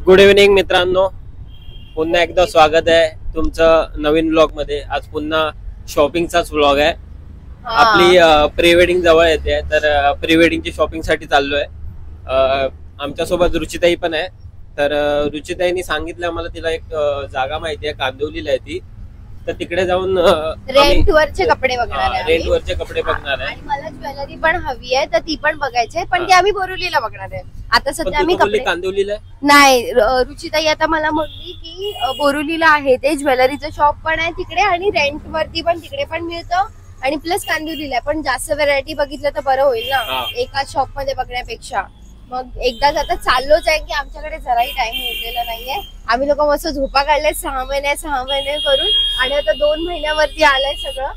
Good evening मित्रांनो, पुन्हा एकदा स्वागत आहे तुमचं नवीन ब्लॉग मध्ये। आज पुन्हा शॉपिंगचाच ब्लॉग आहे। आपली प्री वेडिंग जवळ येते, तर प्री वेडिंगची शॉपिंग साठी चाललोय। आमच्या सोबत रुचिताई पण आहे। तर रुचिताईंनी सांगितलं आम्हाला, तिला एक जागा माहिती आहे, कांदिवलीला आहे ती, तर तिकडे जाऊन रेंट वरचे कपडे बघणार आहे। रेंट वरचे कपडे बघणार आहे आणि मला ज्वेलरी पण हवी आहे, तर ती पण बघायची आहे, पण ती आम्ही बोरिवलीला बघणार आहे। आता सध्या आम्ही कपडे कांदिवलीला नाही, रुचिताई आता मला म्हणली की बोरिवलीला आहे ते ज्वेलरीचं शॉप पण आहे तिकडे, आणि रेंट वरती पण तिकडे पण मिळतं, आणि प्लस कांदिवलीला पण जास्त व्हरायटी बघितलं तर बरं होईल ना एका शॉप मध्ये बघण्यापेक्षा। मग एकदाच आता चाललोच आहे की आमच्याकडे जराही टाइम उरलेला नाहीये। आम्ही लोक मस्त झोपा काढले 6 महिने करून, आणि आता 2 महिन्यावरती आलंय सगळं,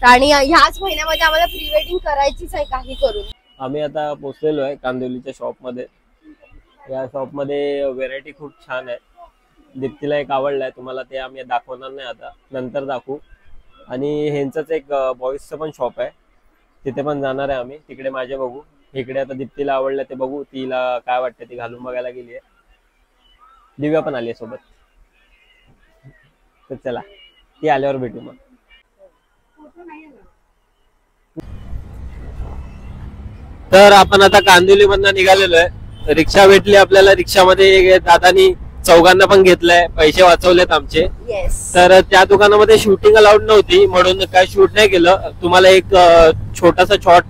आणि ह्याच महिन्यामध्ये आम्हाला प्री वेडिंग करायचीच आहे काही करून। आम्ही आता पोहोचलेलो आहे कांदिवलीच्या शॉप मध्ये। या शॉप मध्ये व्हेरायटी खूप छान आहे। दीप्तीला एक आवडलाय, तुम्हाला ते आम्ही दाखवणार नाही, आता नंतर दाखवू। आणि ह्यांचंच एक बॉईजचं पण शॉप आहे, तिथे पण जाणार आहे आम्ही। तिकडे माझे बघू, इकडे आता दीप्तीला आवडलं ते बघू, तिला काय वाटतं ती घालून बघायला गेली आहे। दिव्या पण आली आहे सोबत, तर चला ती आल्यावर भेटू मग। तर आपण आता कांदिवली मधनं निघालेलो आहे। रिक्षा भेटली आपल्याला, रिक्षामध्ये दादानी चौघांना पण घेतलंय, पैसे वाचवलेत आमचे। तर त्या दुकानामध्ये शूटिंग अलाउड नव्हती म्हणून काय शूट नाही केलं। तुम्हाला एक छोटासा शॉट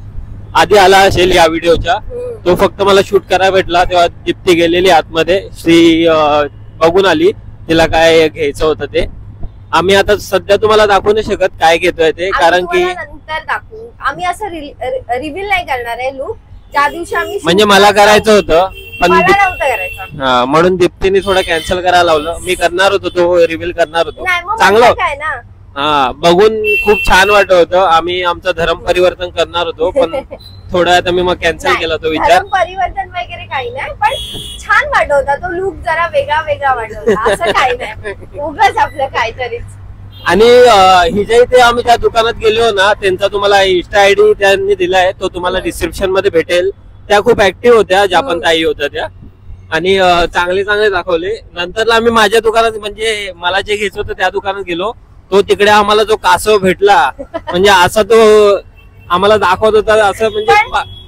आधी आला असेल या व्हिडिओच्या, तो फक्त मला शूट करायला भेटला। तेव्हा दीप्ती गेलेली आतमध्ये, श्री बघून आली, तिला काय घ्यायचं होतं ते। आम्ही आता सध्या तुम्हाला दाखवू नाही शकत काय घेतोय ते, कारण की नंतर दाखवू। आम्ही असं रिव्हील नाही करणार आहे लुक, ज्या दिवशी आम्ही म्हणजे मला करायचं होतं पण नव्हतं करायचं, म्हणून दीप्तीने थोडं कॅन्सल करायला लावलं। मी करणार होतो, तो रिव्हील करणार होतो। चांगलं काय ना, बघून खूप छान वाटत होतं। आम्ही आमचं धर्म परिवर्तन करणार होतो, पण थोडा आता मी मग कॅन्सल केला तो विचार। परिवर्तन वगैरे काही नाही, पण छान वाटत होता तो लुक, जरा वेगळा वाटत होता, असं काही नाही, उगाच आपलं काहीतरीच। आणि हिच्या इथे आम्ही त्या दुकानात गेलो ना, त्यांचा तुम्हाला इन्स्टा आयडी त्यांनी दिलाय, तो तुम्हाला डिस्क्रिप्शन मध्ये भेटेल। त्या खूप ऍक्टिव्ह होत्या, ज्या पण ताई होत्या त्या, आणि चांगले दाखवले। नंतर आम्ही माझ्या दुकानात, म्हणजे मला जे घ्यायचं होतं त्या दुकानात गेलो, तो तिकडे आम्हाला जो कासव भेटला, म्हणजे असा तो आम्हाला दाखवत होता, असं म्हणजे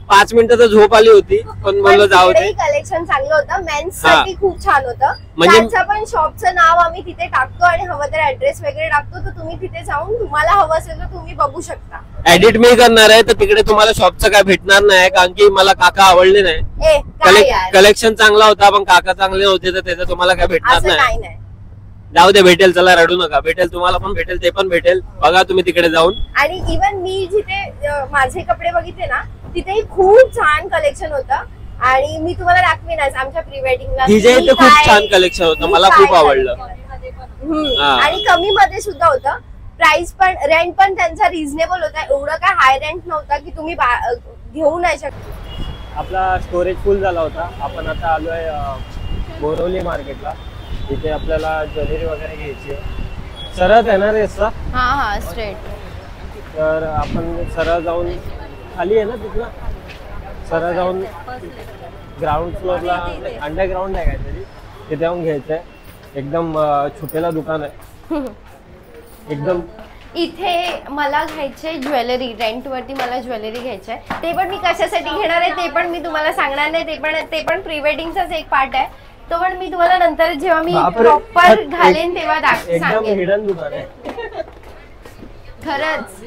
5 मिनिटाचं झोप आली होती, पण बोललो जाऊ दे। कलेक्शन चांगलं होतं, मेन्स साठी खूप छान होतं। म्हणजे पण शॉपचं नाव आम्ही तिथे टाकतो, आणि हवं तर ऍड्रेस वगैरे टाकतो, तर तुम्ही तिथे जाऊन तुम्हाला हवं असेल तर तुम्ही बघू शकता। एडिट मी करणार आहे, तर तिकडे तुम्हाला शॉपचं काय भेटणार नाही, कारण की मला काका आवडले नाही। कलेक्शन चांगला होता, पण काका चांगले नव्हते, तर त्याचं तुम्हाला काय भेटणार नाही। जाऊ दे, भेटेल, चला रडू नका, भेटेल, तुम्हाला पण भेटेल, ते पण भेटेल, बघा तुम्ही तिकडे जाऊन। आणि इव्हन मी जिथे माझे कपडे बघितले ना, तिथेही खूप छान कलेक्शन होतं, आणि मी तुम्हाला दाखवेनच आमच्या प्री वेडिंगला। तिथे खूप छान कलेक्शन होतं, मला खूप आवडलं, आणि कमी मध्ये सुद्धा होतं। प्राइस पण, रेंट पण त्यांचा रिझनेबल होता, एवढं काय हाय रेंट नव्हता की तुम्ही घेऊ नाही शकता। आपला स्टोरेज फुल झाला होता। आपण आता आलोय बोरिवली मार्केटला, इथे आपल्याला ज्वेलरी वगैरे घ्यायची आहे। सरळ आहे ना रस्ता? हा स्ट्रेट। तर आपण सरळ जाऊन, खाली आहे ना तिथलं, सरळ जाऊन ग्राउंड फ्लोअरला, अंडरग्राउंड आहे काहीतरी, तिथे जाऊन घ्यायचंय। एकदम छोटेला दुकान आहे एकदम। इथे मला घ्यायचे ज्वेलरी, रेंट वरती मला ज्वेलरी घ्यायचंय, ते पण मी कशासाठी घेणार आहे ते पण मी तुम्हाला सांगणार नाही, ते पण प्री वेडिंगचाच एक पार्ट आहे, तो पण मी तुम्हाला नंतर जेव्हा मी प्रॉपर घालेन तेव्हा सांगेन। हिडन दुकान आहे खरंच।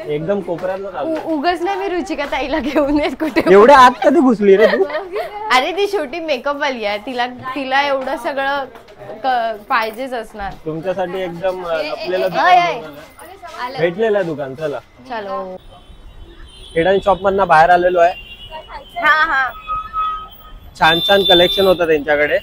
एकदम कोपऱ्यात उगाच नाही मी रुचिका ताईला घेऊन येत कुठे, एवढे आत कधी घुसली रे तू? अरे ती शेवटी मेकअप वाली आहे, तिला एवढं सगळं पाहिजेच असणार। तुमच्यासाठी एकदम भेटलेलं दुकान। चला चलो, हिडन शॉप मधनं बाहेर आलेलो आहे। छान कलेक्शन होतं त्यांच्याकडे,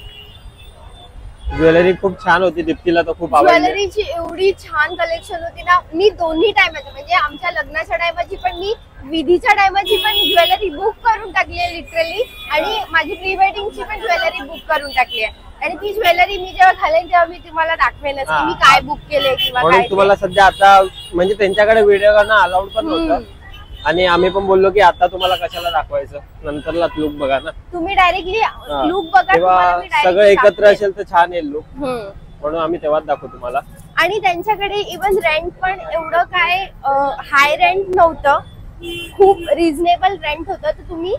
ज्वेलरी खूप छान होती। दीप्तीला तर खूप आवडली, ज्वेलरीची एवढी छान कलेक्शन होती ना। मी दोन्ही टायमाची, म्हणजे आमच्या लग्नाच्या टायमाची पण, मी विधीच्या टायमाची पण ज्वेलरी बुक करून टाकली आहे लिटरली, आणि माझी प्री वेडिंगची पण ज्वेलरी बुक करून टाकली आहे। आणि ती ज्वेलरी मी जेव्हा घालेन तेव्हा मी तुम्हाला दाखवेनच की मी काय बुक केले किंवा काय। तुम्हाला सध्या आता म्हणजे त्यांच्याकडे व्हिडिओ करणं अलाउड पण नव्हतं, आणि आम्ही पण बोललो की आता तुम्हाला कशाला दाखवायचं, नंतरला लुक बघा ना. तुम्ही डायरेक्टली लुक बघा, तेव्हा सगळं एकत्र असेल तर छान येईल लुक, हम्म. म्हणून आम्ही तेव्हाच दाखवू तुम्हाला. आणि त्यांच्याकडे इवन रेंट पण एवढं काय हाय रेंट नव्हतं, खूप रिझनेबल रेंट होतं. तर तुम्ही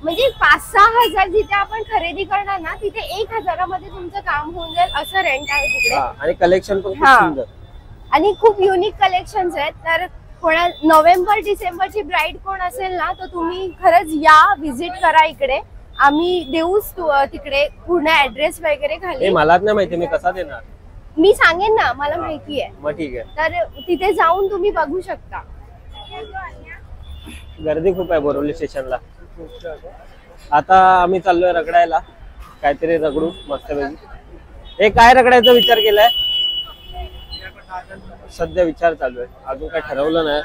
म्हणजे 5-6 हजार जिथे आपण खरेदी करणार ना, तिथे 1,000 मध्ये तुमचं काम होऊन जाईल असं रेंट आहे तिकडे. आणि कलेक्शन पण खूप हा. सुंदर आणि खूप युनिक कलेक्शन्स आहेत. तर कोणा नोव्हेंबर डिसेंबरची ब्राईड कोण असेल ना, तर तुम्ही खरंच या, व्हिजिट करा इकडे. आम्ही देऊच तिकडे पूर्ण ऍड्रेस वगैरे खाली. मलाच नाही माहिती, मी कसा देणार. मी सांगेन ना, मला माहिती आहे. मग ठीक आहे. तर तिथे जाऊन तुम्ही बघू शकता. गर्दी खूप आहे बोरिवली स्टेशनला. आता आम्ही चाललोय रगडायला, काहीतरी रगडू मस्तपैकी. हे काय रगडायचा विचार केलाय? सध्या विचार चालू आहे, अजून काय ठरवलं नाही.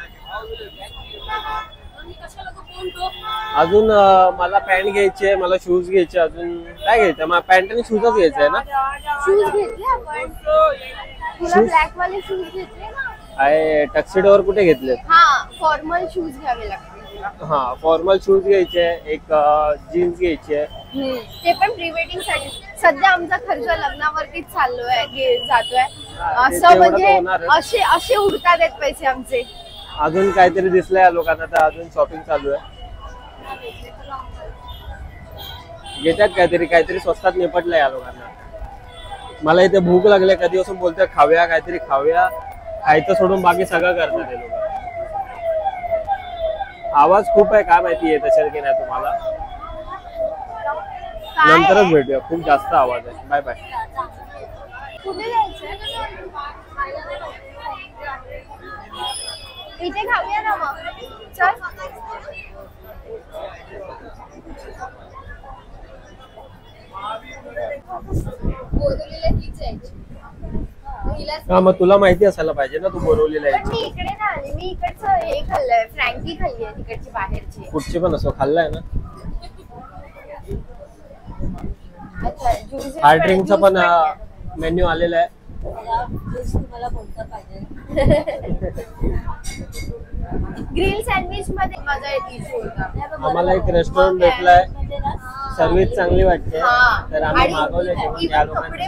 अजून मला पॅन्ट घ्यायची आहे, मला शूज घ्यायचे. अजून काय घ्यायचं? मला पॅन्ट आणि शूजच घ्यायचं आहे ना. शूज घेतले आपण, तुला ब्लॅक वाले शूज घेतले ना. आहे टक्सिडोवर कुठे घेतले? हा, फॉर्मल शूज घ्यावे लागतात. हा, फॉर्मल शूज घ्यायचे, एक जीन्स घ्यायची आहे. ते पण प्री वेडिंग साठी. सध्या आमचा खर्च लग्नावरतीच चाललोय, जातोय. असं म्हणजे असे उडतात आहेत पैसे आमचे. अजून काहीतरी दिसलंय या लोकांना, तर अजून शॉपिंग चालू आहे. घेतात काहीतरी स्वस्तात निपटलंय या लोकांना. मला इथे भूक लागली, कधीपासून बोलतोय खाऊया, काहीतरी खाऊया. खायचं सोडून बाकी सगळं करतात हे लोक. आवाज खूप आहे, काय माहिती येत असेल की नाही तुम्हाला. नंतरच भेटूया, खूप जास्त आवाज आहे. Bye bye. कुठे जायचं? इथे खाऊया ना मग, चल. हा, मग तुला माहिती असायला पाहिजे ना, तू बोरवलेला आहे. मी इकडे ना आले, मी इकडचं हे खाल्लंय, फ्रँकी खाल्ली आहे तिकडची बाहेरची. कुठची पण असो, खाल्लाय ना. हार्ड ड्रिंकचा पण मेन्यू आलेला आहे. ग्रिल सँडविच मध्ये माझा एक इश्यू होता. आम्हाला एक रेस्टॉरंट भेटलाय, सर्व्हिस चांगली वाटते, तर आम्ही मागवले. या लोकांची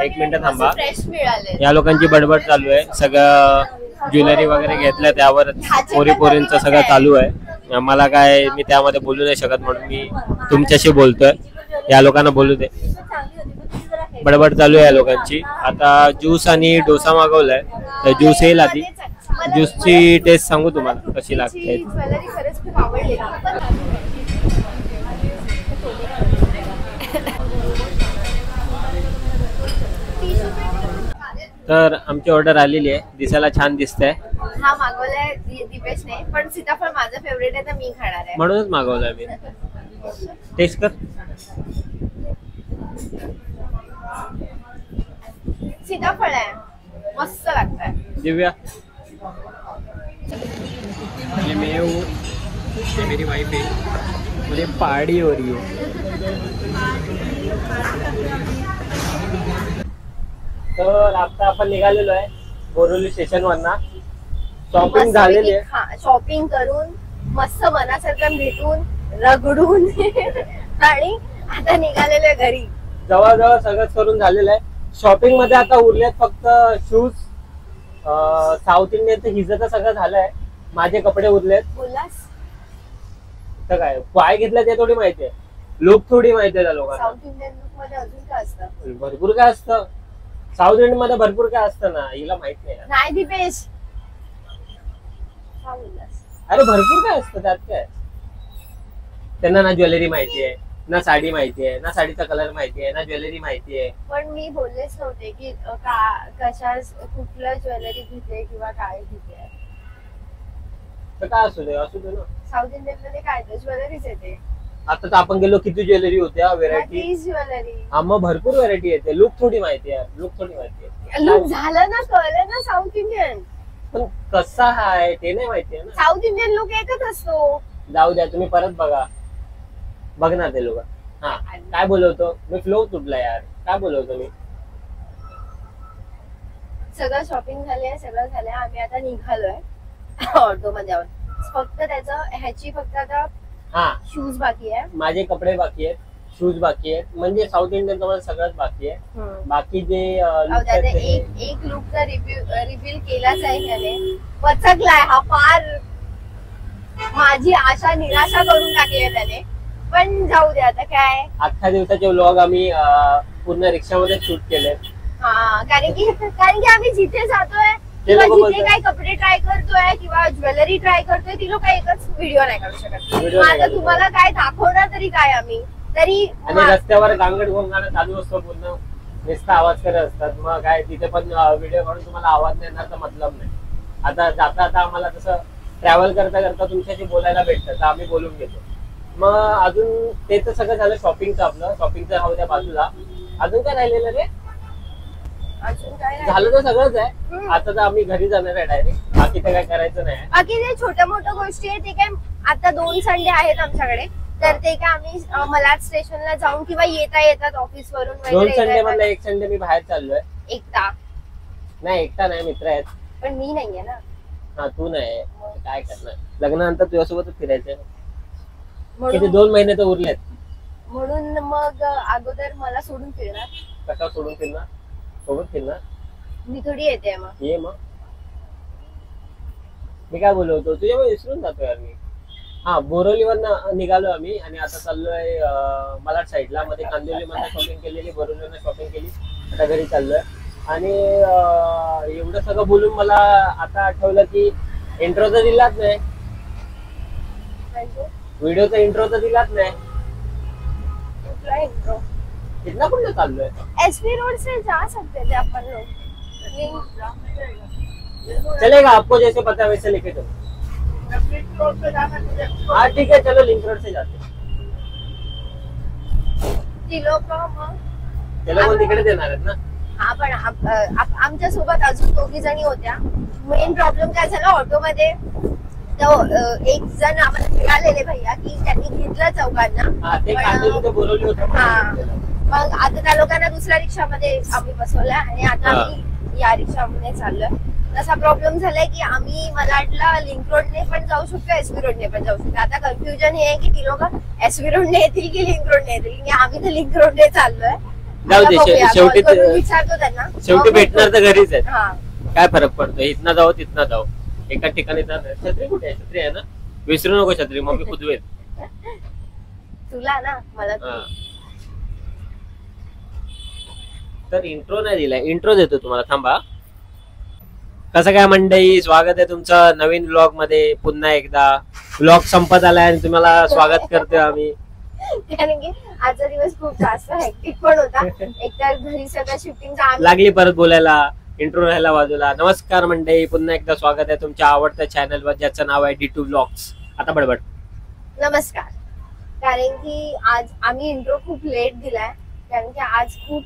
एक मिनिट थांबा, फ्रेश मिळाले. या लोकांची बडबड चालू आहे. सगळं ज्वेलरी वगैरे घेतलं, त्यावर पोरींचं सगळं चालू आहे. मला काय, मी त्यामध्ये बोलू नाही शकत, म्हणून मी तुमच्याशी बोलतोय. या लोकांना बोलू दे, बडबड चालू आहे या लोकांची. आता ज्यूस आणि डोसा मागवलाय, तर ज्यूस येईल आधी. ज्यूसची टेस्ट सांगू तुम्हाला कशी लागते. ज्वेलरी खरंच खूप आवडली. तर आमची ऑर्डर आलेली आहे, दिसायला छान दिसतंय. हा मागवलाय दिपेशने, पण सीताफळ माझं फेवरेट आहे, तर मी खाणार आहे, म्हणूनच मागवलाय मी. टेस्ट कर. सीताफळ आहे, मस्त लागतंय. दिव्या, ये मैं हूँ, ये मेरी वाइफ है, मुझे पार्टी हो रही है. तर आता आपण निघालेलो आहे बोरिवली स्टेशन वरना. शॉपिंग झालेली आहे. शॉपिंग करून मस्त मनासारखं भेटून रगडून आणि आता निघालेलो आहे घरी. जवळजवळ सगळंच करून झालेलं आहे. शॉपिंग मध्ये आता उरलेत फक्त शूज. साऊथ इंडियनचं हिजं तर सगळं झालंय. माझे कपडे उरलेत. बोललास तर काय घेतलं ते थोडी माहितीये, लुक थोडी माहितीये त्या लोकांना. साऊथ इंडियन लुक मध्ये अजून काय असतं? भरपूर काय असतं साऊथ इंडियन मध्ये, भरपूर काय असतं ना, हिला माहित नाही. नाही दिपेश, काय बोललास? अरे भरपूर काय असतं त्यात. काय त्यांना ना ज्वेलरी माहितीये, ना साडी माहितीये, ना साडीचा कलर माहितीये, ना ज्वेलरी माहितीये. पण मी बोललेच नव्हते की कशा कुठलं ज्वेलरी घेते किंवा काय घेते. तर काय असू दे ना. साऊथ इंडियन मध्ये काय तर ज्वेलरीच येते. आता तर आपण गेलो, किती ज्वेलरी होत्या, व्हेरायटी. ज्वेलरी हा, मग भरपूर व्हेरायटी येते. लुक थोडी माहिती आहे, लुक थोडी माहिती आहे. लुक झालं ना, कळलं ना साऊथ इंडियन. पण कसा आहे ते नाही माहिती आहे ना. साऊथ इंडियन लुक एकच असतो. जाऊ द्या, तुम्ही परत बघा, बघणार ते लोक. हा, काय बोलवतो मी, फ्लो तुटला यार. काय बोलवतो मी. सगळं शॉपिंग झाली आहे, सगळं झालंय. आम्ही आता निघालोय ऑटो मध्ये आहोत. फक्त त्याचं ह्याची फक्त आता हा शूज बाकी आहे, माझे कपडे बाकी आहेत, शूज बाकी आहेत, म्हणजे साऊथ इंडियन तुम्हाला सगळंच बाकी आहे. बाकी जे looks आहेत ते- एक लुकचा रिव्हील केलाच आहे त्याने, पचकलाय हा फार, माझी आशा निराशा करून टाकली आहे त्याने. पण जाऊ दे आता काय. अख्ख्या दिवसाचे व्लॉग आम्ही पूर्ण रिक्षामध्ये शूट केले. हा कारण की आम्ही जिथे जातोय किंवा जिथे काही कपडे ट्राय करतोय किंवा ज्वेलरी ट्राय करतोय ती लोक एकच व्हिडिओ नाही काढू शकत. आता तुम्हाला काय दाखवणार तरी काय आम्ही तरी. आणि रस्त्यावर गांगड गोंगाट चालू असतो, पूर्ण नुसता आवाज करत असतात. मग काय तिथे पण व्हिडिओ काढून तुम्हाला आवाज देणार तर मतलब नाही. आता जाता आम्हाला तसं ट्रॅव्हल करता करता तुमच्याशी बोलायला भेटतं तर आम्ही बोलून घेतो. मग अजून ते तर सगळं झालं शॉपिंगचं. आपलं शॉपिंगचं राहू त्या बाजूला. अजून काय राहिलेलं रे? झालं तर सगळंच आहे. आता तर आम्ही घरी जाणार आहे डायरेक्ट. बाकी तर काय करायचं नाही. बाकी जे छोट्या मोठ्या गोष्टी आहेत ते काय आता 2 संडे आहेत आमच्याकडे, तर ते काय आम्ही मलाड स्टेशनला जाऊन किंवा येतात ऑफिस वरून 2 संडे मधला 1 संडे मी बाहेर चाललोय. एकटा नाही मित्र आहेत. पण मी नाहीये ना. हा तू नाही काय करणार, लग्नानंतर तुझ्यासोबतच फिरायचंय. किती 2 महिने तर उरलेत. म्हणून मग अगोदर मला सोडून फिरणार. कसा सोडून फिरणार? सोबत फिरणार. मी थोडी येते मग. ये मग. मी काय बोलवतो तुझ्यामुळे विसरून जातोय यार मी. हा बोरिवलीवरनं निघालो आम्ही आणि आता चाललोय मलाड साईडला. मध्ये कांदिवली मध्ये शॉपिंग केलेली, बोरिवलीवरनं शॉपिंग केली, आता घरी चाललोय. आणि एवढं सगळं बोलून मला आता आठवलं की इंट्रो तर दिलाच नाही. व्हिडिओचा इंट्रो तर दिलाच नाही. इंट्रो इतना कुठं चाललोय? एसपी रोड से जा सकते थे अपन लोग. चलेगा, आपको जैसे पता है वैसे लेके चलो. हाँ ठीक है चलो, लिंक रोड से जाते. चलो मग तिकडे देणार आहेत ना. हा पण आमच्या सोबत अजून 2 जणी होत्या. मेन प्रॉब्लेम काय झाला ऑटो मध्ये, एक जण आम्हाला मिळालेले भैया की त्यांनी घेतलं चौघांना. मग आता त्या लोकांना दुसऱ्या रिक्षामध्ये आम्ही बसवलं आणि आता आम्ही या रिक्षामध्ये चाललोय. तसा प्रॉब्लेम झालाय की आम्ही मलाडला लिंक रोडने पण जाऊ शकतो, एसबी रोडने पण जाऊ शकतो. आता कन्फ्युजन हे आहे की ती लोक एसबी रोडने येतील की लिंक रोडने येतील. आम्ही तर लिंक रोडने चाललोय. शेवटी विचारतो त्यांना, शेवटी भेटणार तर घरीच आहे. काय फरक पडतो, इथनं जाऊ तिथनं जाऊ, एका ठिकाणी जाणार. छत्री कुठे आहे? छत्री आहे ना, विसरू नको छत्री. मग मी कुदवेल तुला ना मला. तर इंट्रो नाही दिलाय, इंट्रो देतो तुम्हाला, थांबा. कसं काय मंडळी, स्वागत आहे तुमचं नवीन व्लॉग मध्ये. पुन्हा एकदा व्लॉग संपत आलाय आणि तुम्हाला स्वागत करतोय आम्ही. कारण की आजचा दिवस खूप जास्त हेक्टिक पण होता. एकतर घरी सगळं शिफ्टिंगचा लागली परत बोलायला, इंट्रो राहायला बाजूला. नमस्कार मंडळी, पुन्हा एकदा स्वागत आहे तुमच्या आवडत्या चॅनलवर ज्याचं नाव आहे D2 व्लॉग्स. आता बडबड. नमस्कार. कारण की आज आम्ही इंट्रो खूप लेट दिलाय, कारण की आज खूप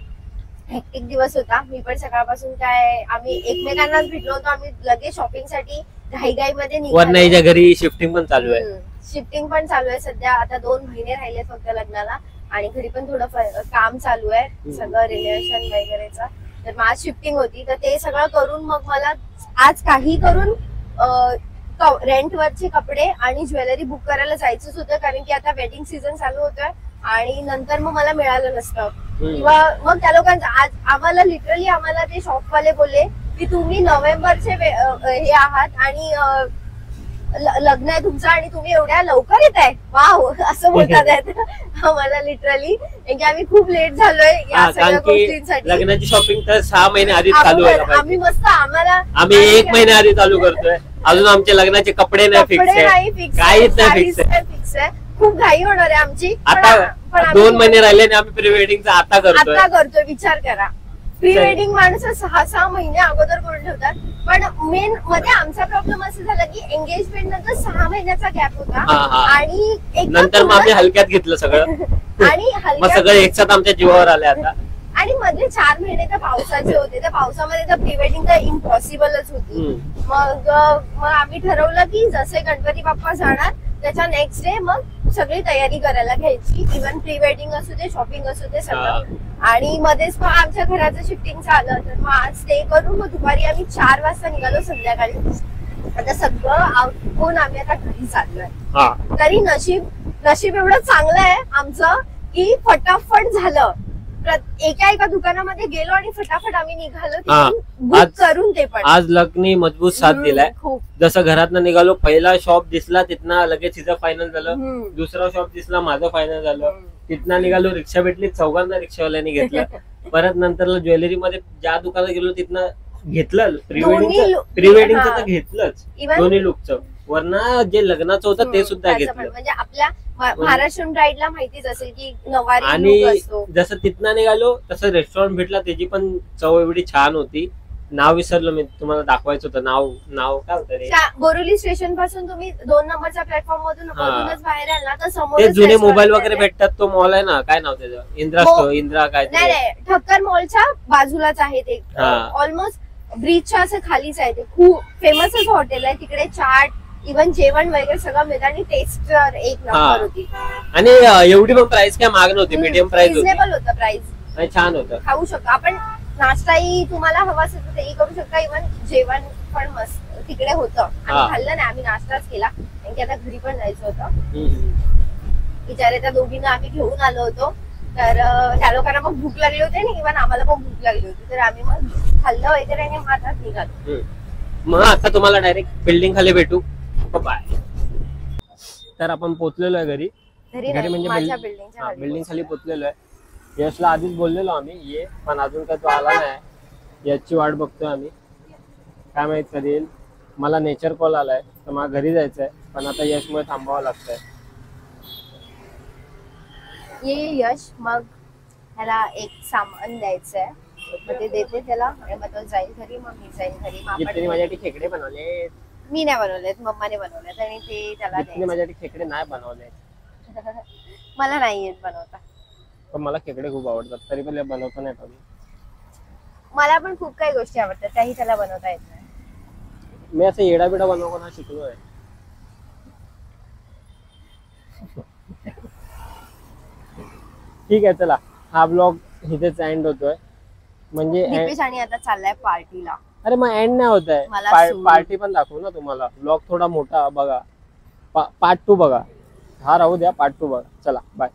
हेक्टिक दिवस होता. मी पण सकाळपासून काय आम्ही एकमेकांनाच भेटलो होतो. आम्ही लगेच शॉपिंग साठी घाईघाई मध्ये निघालो. घरी शिफ्टिंग पण चालू आहे. शिफ्टिंग पण चालू आहे सध्या. आता 2 महिने राहिले फक्त लग्नाला आणि घरी पण थोडं काम चालू आहे, सगळं रिलेशन वगैरेचं. तर मग आज शिफ्टिंग होती, तर ते सगळं करून मग मला आज काही करून रेंटवरचे कपडे आणि ज्वेलरी बुक करायला जायचंच होतं. कारण की आता वेडिंग सीझन चालू होतोय आणि नंतर मग मला मिळालं नसतं. किंवा मग त्या लोकांचं आज आम्हाला लिटरली आम्हाला ते शॉपवाले बोलले की तुम्ही नोव्हेंबरचे हे आहात आणि लग्न आहे तुमचं आणि तुम्ही एवढ्या लवकर येत आहे, वाव असं बोलतात आम्हाला लिटरली. म्हणजे आम्ही खूप लेट झालोय या सगळ्या गोष्टींसाठी. लग्नाची शॉपिंग तर 6 महिने आधी चालू आहे. आम्ही मस्त आम्ही 1 महिना आधी चालू करतोय. अजून आमचे लग्नाचे कपडे नाही फिक्स आहे, काहीच नाही फिक्स आहे. खूप घाई होणार आहे आमची. आता 2 महिने राहिले आणि आम्ही प्री वेडिंगचा आता करतोय. विचार करा, प्री वेडिंग माणसं 6 महिने अगोदर करून ठेवतात. पण मेन मध्ये आमचा प्रॉब्लेम असं झाला की एंगेजमेंट नंतर 6 महिन्याचा गॅप होता आणि नंतर मग आम्ही हलक्यात घेतलं सगळं आणि मग सगळं एकसाथ आमच्या जीवावर आले आता. आणि मध्ये 4 महिने तर पावसाचे होते. तर पावसामध्ये तर प्री वेडिंग तर इम्पॉसिबलच होती. मग आम्ही ठरवलं की जसे गणपती बाप्पा जाणार त्याच्या नेक्स्ट डे मग सगळी तयारी करायला घ्यायची. इव्हन प्री वेडिंग असू दे, शॉपिंग असू दे, सगळं. आणि मध्येच मग आमच्या घराचं शिफ्टिंग झालं. तर मग आज स्टे करून मग दुपारी आम्ही 4 वाजता निघालो संध्याकाळी. आता सगळं आउटपून आम्ही आता घरी चाललोय. तरी नशीब एवढं चांगलं आहे आमचं की फटाफट झालं. एका दुकानामध्ये गेलो आणि फटाफट आम्ही निघालो बुक करून. ते पण आज लकनी मजबूत साथ दिलाय. जसं घरातनं निघालो, पहिला शॉप दिसला तिथनं लगेच तिचं फायनल झालं. दुसरा शॉप दिसला माझं फायनल झालं. तिथनं निघालो, रिक्षा भेटली, चौघांना रिक्षावाल्याने घेतलं. परत नंतरला ज्वेलरी मध्ये ज्या दुकानात गेलो तिथनं घेतलं. प्री वेडिंगचं तर घेतलंच, दोन्ही लुकचं. वरना जे लग्नाचं होतं ते सुद्धा घेतलं. म्हणजे आपल्या महाराष्ट्रीयन ब्राईडला माहितीच असेल की नवारी आणि जसं तिथनं निघालो तसं रेस्टॉरंट भेटला, त्याची पण चव एवढी छान होती. नाव विसरलो मी, तुम्हाला दाखवायचं होतं. नाव काय होतं रे? बोरिवली स्टेशन पासून तुम्ही 2 नंबरच्या प्लॅटफॉर्म मधून बाहेर आला तर समोर ते जुने मोबाईल वगैरे भेटतात, तो मॉल आहे ना, काय नाव त्याचं? इंद्रा काय? नाही, ठक्कर मॉलच्या बाजूलाच आहे ते. ऑलमोस्ट ब्रिजच्या असं खालीच आहे ते. खूप फेमसच हॉटेल आहे तिकडे. चाट, इव्हन जेवण वगैरे सगळं मिळतं आणि टेस्ट एक नंबर होती. आणि एवढी पण प्राइस काय महाग नव्हती, मीडियम प्राइस होती. रिझनेबल होतं प्राइस, छान होतं. खाऊ शकतो आपण. नाश्ताही तुम्हाला हवा असेल तर तेही करू शकता. इव्हन जेवण पण मस्त तिकडे होतं. आम्ही खाल्लं नाही, आम्ही नाश्ताच केला कारण की आता घरी पण जायचं होतं. बिचारे त्या दोघींना आम्ही घेऊन आलो होतो, तर त्या लोकांना पण भूक लागली होती आणि इव्हन आम्हाला पण भूक लागली होती. तर आम्ही मग खाल्लं वगैरे आणि मग आता निघालो. मग आता तुम्हाला डायरेक्ट बिल्डिंग खाली भेटू. बाय. तर आपण पोहोचलेलो आहे घरी म्हणजे बिल्डिंग खाली पोहोचलेलो आहे. यशला आधीच बोललेलो आम्ही ये, पण अजून काय तो आला नाही. याची वाट बघतोय आम्ही, काय माहित कधी येईल. मला नेचर कॉल आलाय तर मला घरी जायचंय, पण आता यशमुळे थांबावं लागतंय. ये यश, मग ह्याला एक सामान द्यायचंय, मग ते देते त्याला आणि मग तो जाईल घरी. मग मी जाईल घरी. माझ्यासाठी खेकडे बनवले. मी नाही बनवलेत, मम्माने बनवलेत आणि ते त्याला माझ्यासाठी खेकडे नाही बनवले. मला नाही येत बनवता, पण मला खेकडे खूप आवडतात. तरी पण बनवता नाही पाहिजे. मला पण खूप काही गोष्टी आवडतात, त्याही त्याला बनवता येत नाही. मी असं येडाबिडा बनवताना शिकलोय. ठीक आहे, चला हा ब्लॉग इथेच एंड होतोय. म्हणजे आणि आता चाललाय पार्टीला. अरे मग एंड नाही होत आहे, पार्टी पण दाखवू ना तुम्हाला. ब्लॉग थोडा मोठा बघा, पार्ट 2 बघा. हा राहू द्या, पार्ट 2 बघा. चला बाय.